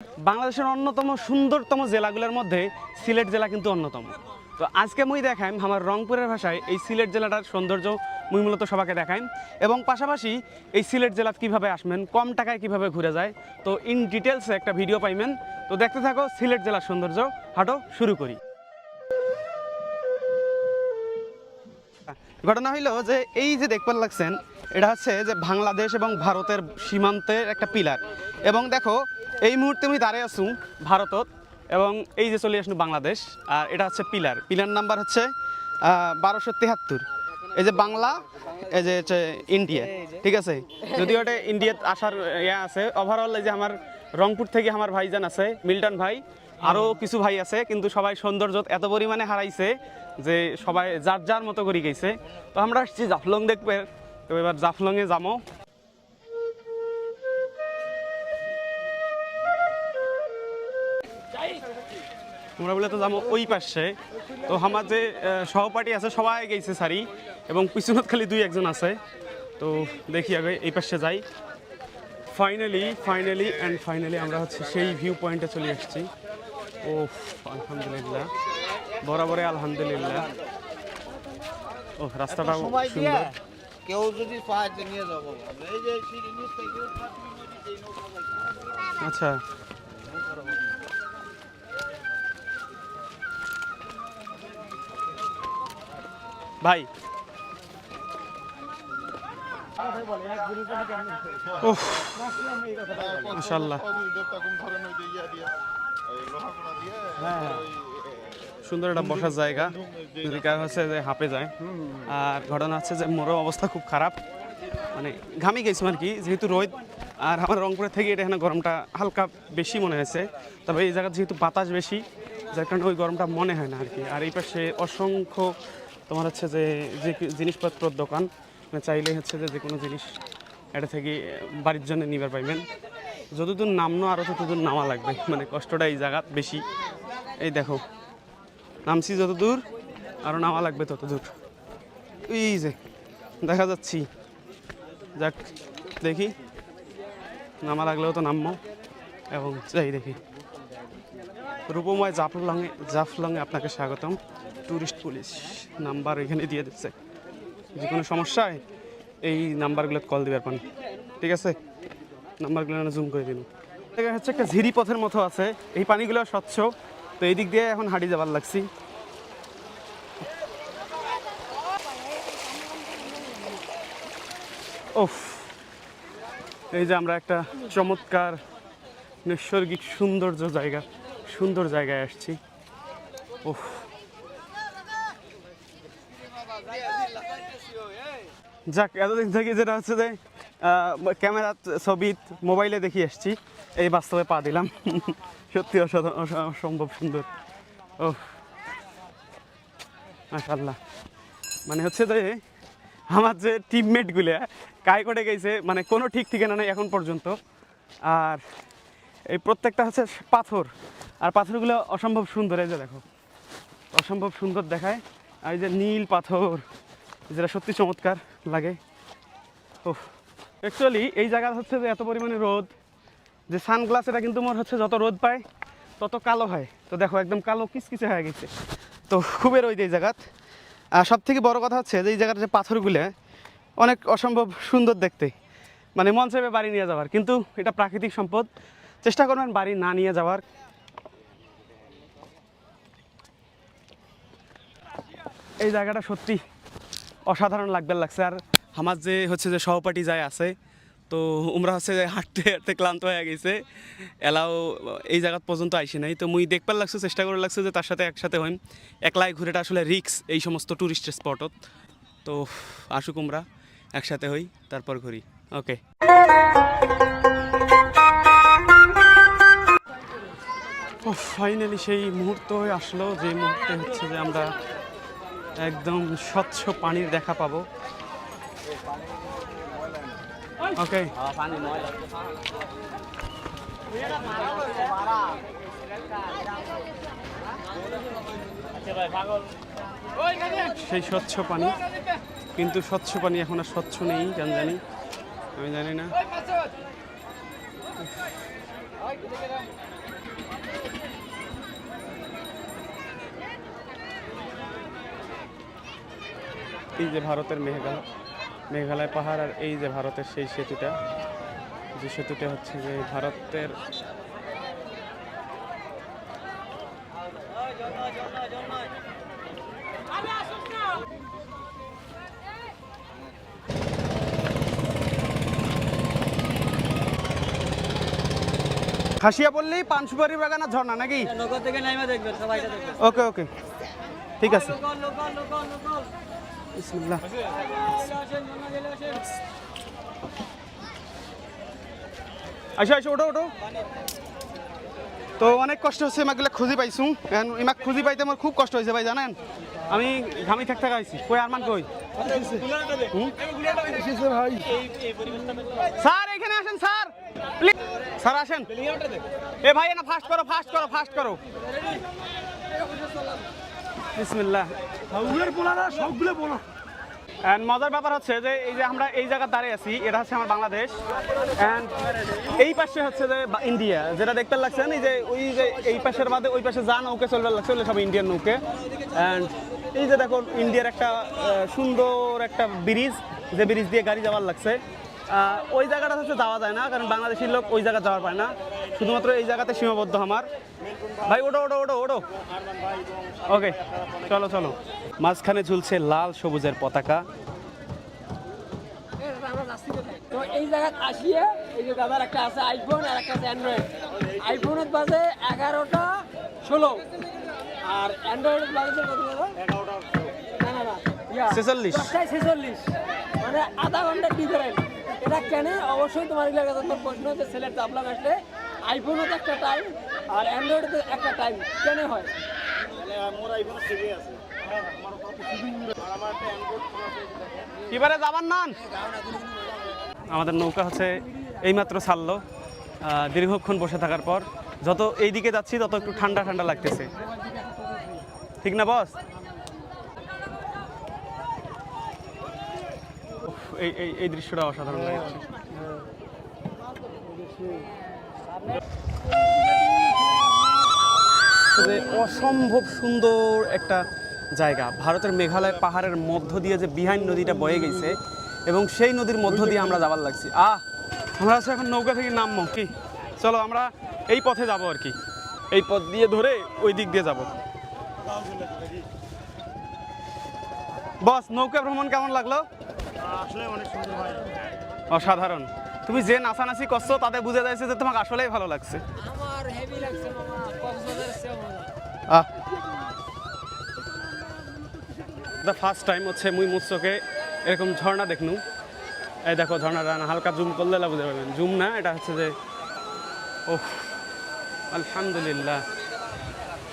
বাংলাদেশের অন্যতম সুন্দরতম জেলাগুলোর মধ্যে সিলেট জেলা কিন্তু অন্যতম। তো আজকে মুই দেখাইম আমার রংপুরের ভাষায় এই সিলেট জেলাটার সৌন্দর্য মুই মূলত সবাইকে দেখাইম, এবং পাশাপাশি এই সিলেট জেলাত কিভাবে আসবেন, কম টাকায় কিভাবে ঘুরে যায়, তো ইন ডিটেলসে একটা ভিডিও পাইবেন। তো দেখতে থাকো সিলেট জেলার সৌন্দর্য। হাঁটো শুরু করি। ঘটনা হইল যে এই যে দেখতে লাগছেন, এটা হচ্ছে যে বাংলাদেশ এবং ভারতের সীমান্তের একটা পিলার। এবং দেখো এই মুহূর্তে আমি দাঁড়িয়ে আছি ভারতত, এবং এই যে চলে আসুন বাংলাদেশ। আর এটা হচ্ছে পিলার নাম্বার হচ্ছে 1273। এই যে বাংলা, এই যে হচ্ছে ইন্ডিয়া, ঠিক আছে। যদিও এটা ইন্ডিয়াত আসার ইয়ে আছে। ওভারঅল এই যে আমার রংপুর থেকে আমার ভাইজান আছে, মিল্টন ভাই, আরও কিছু ভাই আছে, কিন্তু সবাই সৌন্দর্য এত পরিমাণে হারাইছে যে সবাই যার যার মতো করে গেছে। তো আমরা আসছি জাফলং দেখবে। তো এবার জাফলংয়ে যাবো। আমরা বলে তো যাবো ওই পাশে। তো আমার যে সহপাঠী আছে সবাই গেছে সারি, এবং পিছনত খালি দুই একজন আছে। তো দেখি আগে এই পাশে যাই। ফাইনালি আমরা হচ্ছে সেই ভিউ পয়েন্টে চলে আসছি। ও আলহামদুলিল্লাহ, বরাবরে আলহামদুলিল্লাহ। ও রাস্তাটাও সুন্দর। কেউ যদি পায় নিয়ে যাবো। আচ্ছা, ভাই মাশাআল্লাহ, সুন্দর একটা বসার জায়গা। হচ্ছে যে হাঁপে যায়। আর ঘটনা হচ্ছে যে মোরও অবস্থা খুব খারাপ, মানে ঘামি গেছি আর কি, যেহেতু রোদ। আর আমার রংপুরের থেকে এটা এখানে গরমটা হালকা বেশি মনে হয়েছে। তবে এই জায়গায় যেহেতু বাতাস বেশি, যার কারণে ওই গরমটা মনে হয় না আর কি। আর এই পাশে অসংখ্য তোমার হচ্ছে যে জিনিসপত্রের দোকান, মানে চাইলেই হচ্ছে যে কোনো জিনিস এটা থেকে বাড়ির জন্য নিবার পাইবেন। যতদূর নামনো আরও ততদূর নামা লাগবে, মানে কষ্টটা এই জায়গা বেশি। এই দেখো নামছি যতদূর, আরও নামা লাগবে ততদূর। এই যে দেখা যাচ্ছি, যাক দেখি নামা লাগলেও তো নামবো, এবং যাই দেখি। রূপময় জাফলংয়ে আপনাকে স্বাগতম। ট্যুরিস্ট পুলিশ নাম্বার এখানে দিয়ে দিচ্ছে, যে কোনো সমস্যায় এই নাম্বারগুলো কল দিবার পান, ঠিক আছে। নাম্বারগুলো জুম করে দিন। এটা হচ্ছে একটা ঝিরি পথের মতো আছে, এই পানিগুলো স্বচ্ছ। তো এই দিক দিয়ে এখন হাঁটি যাবার লাগছি। ওফ, এই যে আমরা একটা চমৎকার নৈসর্গিক সুন্দর জায়গায় আসছি। ওফ, যাক এতদিন থেকে যেটা হচ্ছে যে ক্যামেরা ছবি মোবাইলে দেখি আসছি, এই বাস্তবে পা দিলাম। সত্যি অসম্ভব সুন্দর। ও মাশাআল্লাহ, মানে হচ্ছে যে আমার যে টিমমেটগুলো কায় করে গেছে, মানে কোনো ঠিক ঠিকানা নেই এখন পর্যন্ত। আর এই প্রত্যেকটা হচ্ছে পাথর, আর পাথরগুলো অসম্ভব সুন্দর। এই যে দেখো অসম্ভব সুন্দর দেখায়। আর এই যে নীল পাথর, যেটা সত্যি চমৎকার লাগে। ও অ্যাকচুয়ালি এই জায়গা হচ্ছে যে এত পরিমাণে রোদ, যে সানগ্লাস এটা কিন্তু মোর হচ্ছে যত রোদ পায় তত কালো হয়। তো দেখো একদম কালো কিচকিচে হয়ে গেছে। তো খুবই রোদ এই জায়গাত। আর সব থেকে বড়ো কথা হচ্ছে যে এই জায়গার যে পাথরগুলো অনেক অসম্ভব সুন্দর দেখতে, মানে মন চাইবে বাড়ি নিয়ে যাওয়ার, কিন্তু এটা প্রাকৃতিক সম্পদ, চেষ্টা করবেন বাড়ি না নিয়ে যাওয়ার। এই জায়গাটা সত্যি অসাধারণ লাগছে। আর আমার যে হচ্ছে যে সহপাঠী যায় আছে, তো আমরা হচ্ছে যে হাঁটতে হাঁটতে ক্লান্ত হয়ে গেছে, এলাও এই জায়গা পর্যন্ত আইসি নাই। তো মুই দেখবার লাগছে, চেষ্টা করে লাগছে যে তার সাথে একসাথে হইম। একলাই ঘুরেটা আসলে রিক্স এই সমস্ত ট্যুরিস্ট স্পটত। তো আসুক আমরা একসাথে হই, তারপর ঘুরি। ওকে, ও ফাইনালি সেই মুহূর্ত আসলো, যে মুহূর্তে হচ্ছে যে আমরা একদম স্বচ্ছ পানির দেখা পাবো। ওকে, সেই স্বচ্ছ পানি, কিন্তু স্বচ্ছ পানি এখন আর স্বচ্ছ নেই, কেন জানি, আমি জানি না। এই যে ভারতের মেঘালয় পাহাড়, আর এই যে ভারতের সেই সেতুটা, যে সেতুটা হচ্ছে যে ভারতের খাসিয়া বললেই পান সুপারি বাগান আর ঝর্ণা নাকি? নগর থেকে নাইমা দেখবেন সবাইটা দেখবেন। ওকে ওকে, ঠিক আছে। বিসমিল্লাহ। আচ্ছা আচ্ছা, ওঠো ওঠো। তো অনেক কষ্ট হচ্ছে, এমাগুলো খুঁজি পাইছু। এমাক খুঁজি পাইতে আমার খুব কষ্ট হয়েছে ভাই, জানেন। আমি ঘামি থাকতে আইছি। কই আরমান কই? স্যার এখানে আসেন স্যার, প্লিজ স্যার আসেন। এ ভাই না, ফাস্ট করো ফাস্ট করো ফাস্ট করো। বিসমিল্লাহ। সবগুলো বলো। অ্যান্ড মজার ব্যাপার হচ্ছে যে এই যে আমরা এই জায়গায় দাঁড়িয়ে আছি, এটা হচ্ছে আমার বাংলাদেশ, অ্যান্ড এই পাশে হচ্ছে যে ইন্ডিয়া, যেটা দেখতে লাগছেন এই যে ওই যে এই পাশের বাদে ওই পাশে যা নৌকে চলবে লাগছে ওগুলো সব ইন্ডিয়ান নৌকে। অ্যান্ড এই যে দেখুন ইন্ডিয়ার একটা সুন্দর একটা ব্রিজ, যে ব্রিজ দিয়ে গাড়ি যাওয়ার লাগছে। ওই জায়গাটা হচ্ছে যাওয়া যায় না, কারণ বাংলাদেশের লোক ওই জায়গা যাওয়ার পায় না, শুধুমাত্র এই জায়গাতে সীমাবদ্ধ আমার। ভাই ওটো ওটো ওটো ওটো। ওকে চলো চলো। মাঝখানে ঝুলছে লাল সবুজের পতাকা। তো এই জায়গায় আসিয়ে এই যে দাদার একটা আছে আইফোন আর একটা আছে অ্যান্ড্রয়েড। আইফোনের বাজে 11টা 16 আর অ্যান্ড্রয়েডের বাজে কত দাদা? 11টা 16। না 46। 46, মানে আধা ঘন্টার ডিফারেন্ট। এটা কেন? অবশ্যই তোমার এলাকা তোমার প্রশ্ন হচ্ছে ছেলের চাপলা আসলে আইফোনও তো একটা টাইম আর অ্যান্ড্রয়েডে তো একটা টাইম কেন হয়? এবারে যাবার নান। আমাদের নৌকা হচ্ছে এইমাত্র ছাড়লো দীর্ঘক্ষণ বসে থাকার পর। যত এই দিকে যাচ্ছি তত একটু ঠান্ডা ঠান্ডা লাগতেছে, ঠিক না বস? এই এই এই দৃশ্যটা অসাধারণ লাগছে। অসম্ভব সুন্দর একটা জায়গা, ভারতের মেঘালয় পাহাড়ের মধ্য দিয়ে যে বিহাইন নদীটা বয়ে গেছে এবং সেই নদীর মধ্য দিয়ে আমরা যাবার লাগছি। আমরা হচ্ছে এখন নৌকা থেকে নামবো কি? চলো আমরা এই পথে যাব আর কি, এই পথ দিয়ে ধরে ওই দিক দিয়ে যাব। বস নৌকা ভ্রমণ কেমন লাগলো? আসলে অনেক সুন্দর ভাই, অসাধারণ। তুমি যে নাচানাচি করছো তাতে বুঝে যাচ্ছে যে তোমাকে আসলেই ভালো লাগছে। আমার হেভি লাগছে মামা, কক্সবাজারের চেয়েও মজা। দ্য ফার্স্ট টাইম হচ্ছে মুই মুচ্ছকে এরকম ঝর্ণা দেখনু। এই দেখো ঝর্ণাটা হালকা জুম করলে বুঝতে পারবেন, জুম না, এটা হচ্ছে যে ওহ আলহামদুলিল্লাহ,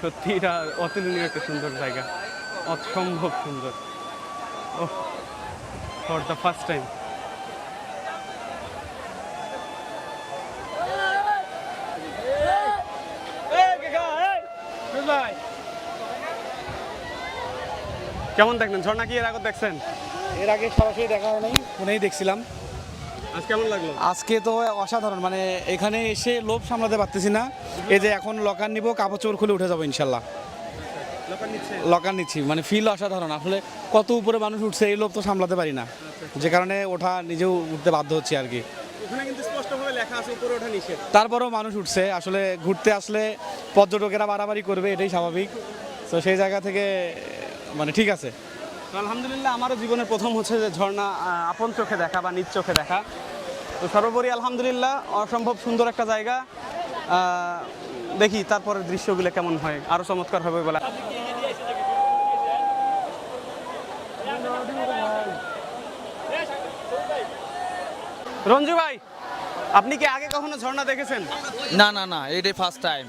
সত্যি এটা অতুলনীয় একটা সুন্দর জায়গা, অসম্ভব সুন্দর। ওহ ফর দ্য ফার্স্ট টাইম। কেমন দেখলেন ঝর্ণা? কি এর আগে দেখছেন? এর আগে সরাসরি দেখা হয় নাই, ফোনেই দেখছিলাম। আজ কেমন লাগলো? আজকে তো অসাধারণ, মানে এখানে এসে লোভ সামলাতে পারতেছি না। এই যে এখন লকার নিব, কাপড় চোপড় খুলে উঠে যাবো ইনশাল্লাহ। লকার নিচ্ছি, মানে ফিল অসাধারণ। আসলে কত উপরে মানুষ উঠছে, এই লোভ তো সামলাতে পারি না, যে কারণে ওঠা নিজেও উঠতে বাধ্য হচ্ছি আর কি। ওখানে কিন্তু স্পষ্টভাবে লেখা আছে উপরে ওঠা নিষেধ। তারপরেও মানুষ উঠছে, আসলে ঘুরতে আসলে পর্যটকেরা বাড়াবাড়ি করবে, এটাই স্বাভাবিক। তো সেই জায়গা থেকে মানে ঠিক আছে। তো আলহামদুলিল্লাহ আমারও জীবনের প্রথম হচ্ছে যে ঝর্ণা আপন চোখে দেখা বা নিজ চোখে দেখা। তো সর্বোপরি আলহামদুলিল্লাহ অসম্ভব সুন্দর একটা জায়গা। দেখি তারপরের দৃশ্যগুলো কেমন হয়, আরও চমৎকার হবে বলে। রঞ্জু ভাই, আপনি কি আগে কখনো ঝর্ণা দেখেছেন? না না না, এটাই ফার্স্ট টাইম।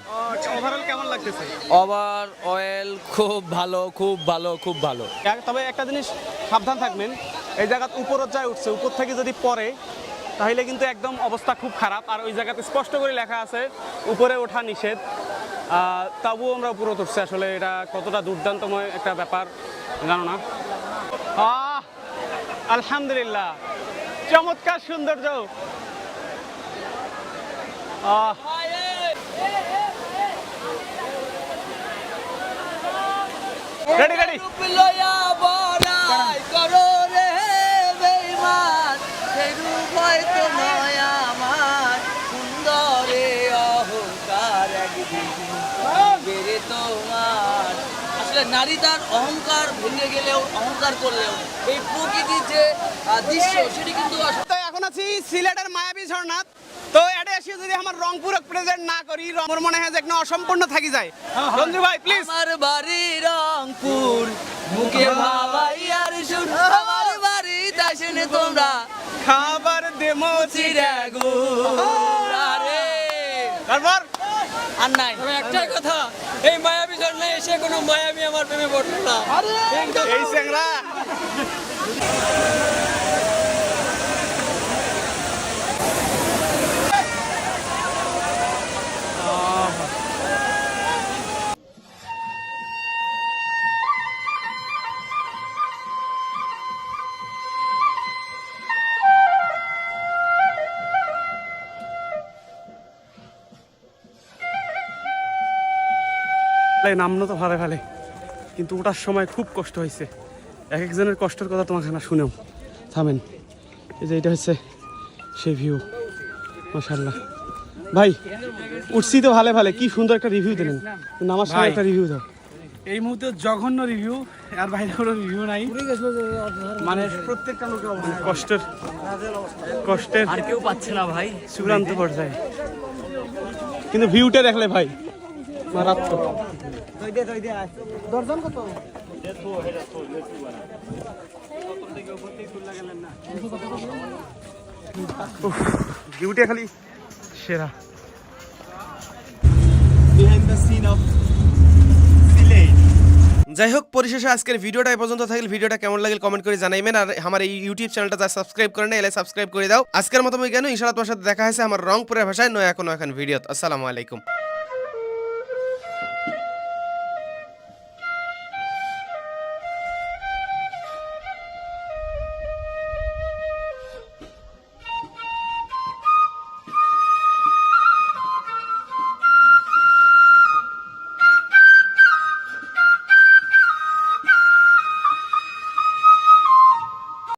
ওভারঅল কেমন লাগতেছে? ওভার অয়েল খুব ভালো, খুব ভালো, খুব ভালো। তবে একটা জিনিস সাবধান থাকবেন, এই জায়গাতে উপরের যায় উঠছে, উপর থেকে যদি পড়ে তাহলে কিন্তু একদম অবস্থা খুব খারাপ। আর ওই জায়গাতে স্পষ্ট করে লেখা আছে উপরে ওঠা নিষেধ। তবুও আমরা উপরে উঠছি, আসলে এটা কতটা দুর্দান্তময় একটা ব্যাপার জানো না। আলহামদুলিল্লাহ চমৎকার সৌন্দর্য। রূপ লয়া বড়াই করো রে বেঈমান সেই রূপ হয়তো নয় আমার সুন্দরে অহংকার একদিন বেড়ে তোমার আসলে নারী তার অহংকার ভেঙে গেলেও অহংকার করলেও এই প্রকৃতির যে দৃশ্য সেটি কিন্তু তো এখন আছি সিলেটের মায়াবী ঝর্ণা। তো এটা এসে যদি আমার রংপুর প্রেজেন্ট না করি আমার মনে হয় যে একটা অসম্পূর্ণ থাকি যায়। রঞ্জু ভাই প্লিজ। আমার বাড়ি রংপুর মুখে ভাবাই আর শুন আমার বাড়ি তাই শুনে তোমরা খাবার দেমো চিরাগু আরে তারপর আর নাই তবে একটাই কথা, এই মায়াবী ঝর্ণায় এসে কোনো মায়াবী আমার প্রেমে পড়লো না। এই স্যাংরা নামলো তো ভালো ভালো, কিন্তু ওটার সময় খুব কষ্ট হয়েছে। এক একজনের কষ্টের কথা তোমাকে না শুনেও থামেন। এই যে এটা হচ্ছে সেই ভিউ, মাশাআল্লাহ। ভাই উঠছি তো ভালো ভালো, কি সুন্দর একটা রিভিউ দিলেন, কিন্তু আমার সামনে একটা রিভিউ দাও। এই মুহূর্তে জঘন্য রিভিউ, আর বাইরে কোনো রিভিউ নাই, মানে প্রত্যেকটা লোকের অবস্থা কষ্টের কষ্টের আর কেউ পাচ্ছে না ভাই চূড়ান্ত পর্যায়ে, কিন্তু ভিউটা দেখলে ভাই মারাত্মক। উফ, ভিউটা খালি সেরা। যাই হোক, পরিশেষে আজকের ভিডিওটা এই পর্যন্ত থাকলে ভিডিওটা কেমন লাগলে কমেন্ট করে জানাইবেন। আর আমার এই ইউটিউব চ্যানেলটা যা সাবস্ক্রাইব করে না, এলে সাবস্ক্রাইব করে দাও। আজকের মতো কেন ইনশাআল্লাহ তোমার সাথে দেখা হয়েছে আমার রংপুরের ভাষায় নয়া কোনো এখন ভিডিও। আসসালামু আলাইকুম।